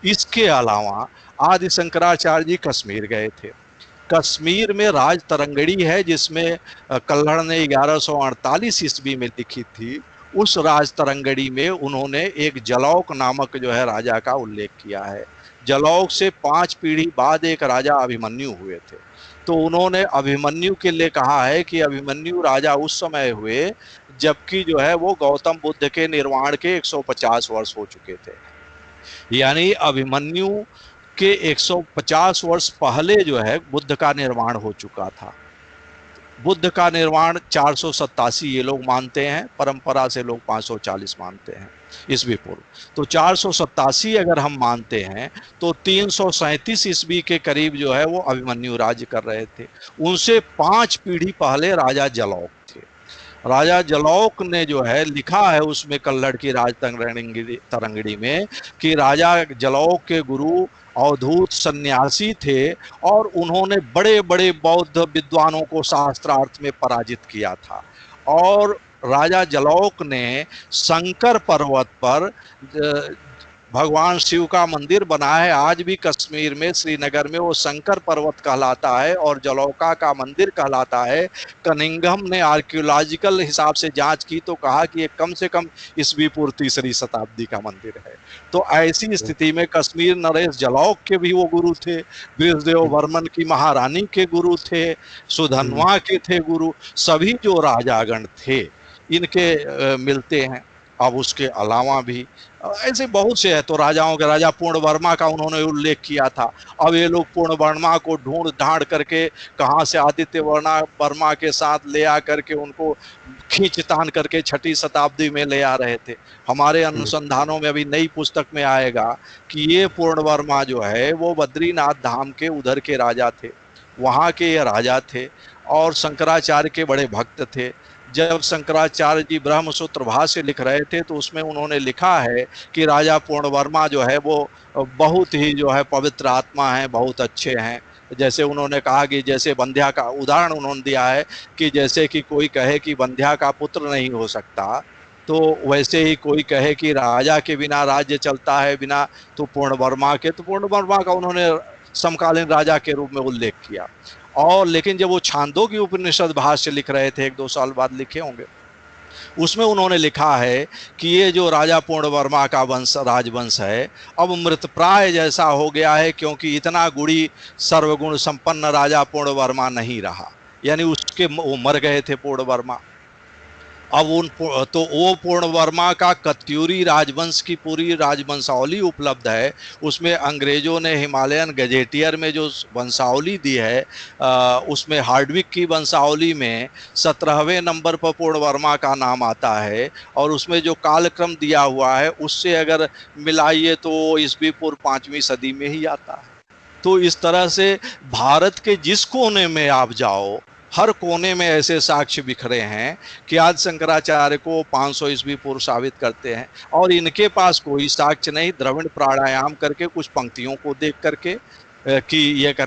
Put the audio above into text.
इसके अलावा आदि शंकराचार्य जी कश्मीर गए थे। कश्मीर में राज तरंगड़ी है जिसमें कल्हड़ ने 1148 ईस्वी में लिखी थी। उस राज तरंगड़ी में उन्होंने एक जलौक नामक जो है राजा का उल्लेख किया है। जलौक से 5 पीढ़ी बाद एक राजा अभिमन्यु हुए थे। तो उन्होंने अभिमन्यु के लिए कहा है कि अभिमन्यु राजा उस समय हुए जबकि जो है वो गौतम बुद्ध के निर्वाण के 150 वर्ष हो चुके थे। यानी अभिमन्यु के 150 वर्ष पहले जो है बुद्ध का निर्माण हो चुका था। बुद्ध का निर्माण 487 ये लोग मानते हैं, परंपरा से लोग 540 मानते हैं ईस्वी पूर्व। तो 487 अगर हम मानते हैं तो 337 ईस्वी के करीब जो है वो अभिमन्यु राज्य कर रहे थे। उनसे 5 पीढ़ी पहले राजा जलौक थे। राजा जलौक ने जो है लिखा है उसमें कल्हड़ की राज तरंगड़ी में कि राजा जलौक के गुरु अवधूत सन्यासी थे और उन्होंने बड़े बड़े बौद्ध विद्वानों को शास्त्रार्थ में पराजित किया था। और राजा जलौक ने शंकर पर्वत पर भगवान शिव का मंदिर बना है। आज भी कश्मीर में श्रीनगर में वो शंकर पर्वत कहलाता है और जलौका का मंदिर कहलाता है। कनिंघम ने आर्कियोलॉजिकल हिसाब से जांच की तो कहा कि ये कम से कम ईस्वी पूर्व 3री शताब्दी का मंदिर है। तो ऐसी स्थिति में कश्मीर नरेश जलौक के भी वो गुरु थे, वीरदेव वर्मन की महारानी के गुरु थे, सुधन्वा के थे गुरु, सभी जो राजागण थे इनके मिलते हैं। अब उसके अलावा भी ऐसे बहुत से है। तो राजाओं के राजा पूर्ण वर्मा का उन्होंने उल्लेख किया था। अब ये लोग पूर्ण वर्मा को ढूंढ ढांड करके कहाँ से आदित्य वर्मा के साथ ले आ करके उनको खींच तान करके 6ठी शताब्दी में ले आ रहे थे। हमारे अनुसंधानों में अभी नई पुस्तक में आएगा कि ये पूर्ण वर्मा जो है वो बद्रीनाथ धाम के उधर के राजा थे, वहाँ के ये राजा थे और शंकराचार्य के बड़े भक्त थे। जब शंकराचार्य जी ब्रह्मसूत्र भाष्य लिख रहे थे तो उसमें उन्होंने लिखा है कि राजा पूर्णवर्मा जो है वो बहुत ही जो है पवित्र आत्मा है, बहुत अच्छे हैं। जैसे उन्होंने कहा कि जैसे बंध्या का उदाहरण उन्होंने दिया है कि जैसे कि कोई कहे कि बंध्या का पुत्र नहीं हो सकता, तो वैसे ही कोई कहे कि राजा के बिना राज्य चलता है बिना, तो पूर्णवर्मा के, तो पूर्णवर्मा का उन्होंने समकालीन राजा के रूप में उल्लेख किया। और लेकिन जब वो छांदोग्य उपनिषद भाष्य लिख रहे थे, 1-2 साल बाद लिखे होंगे, उसमें उन्होंने लिखा है कि ये जो राजा पूर्णवर्मा का वंश राजवंश है अब मृतप्राय जैसा हो गया है, क्योंकि इतना गुणी सर्वगुण संपन्न राजा पूर्णवर्मा नहीं रहा। यानी उसके वो मर गए थे पूर्णवर्मा। अब तो वो पूर्णवर्मा का कत्यूरी राजवंश की पूरी राजवंशावली उपलब्ध है। उसमें अंग्रेजों ने हिमालयन गजेटियर में जो वंशावली दी है उसमें हार्डविक की वंशावली में 17वें नंबर पर पूर्णवर्मा का नाम आता है। और उसमें जो कालक्रम दिया हुआ है उससे अगर मिलाइए तो ईस्वी पूर्व 5वीं सदी में ही आता है। तो इस तरह से भारत के जिस कोने में आप जाओ, हर कोने में ऐसे साक्ष्य बिखरे हैं कि आज शंकराचार्य को 500 ईस्वी पूर्व साबित करते हैं। और इनके पास कोई साक्ष्य नहीं, द्रविड़ प्राणायाम करके कुछ पंक्तियों को देख करके कि ये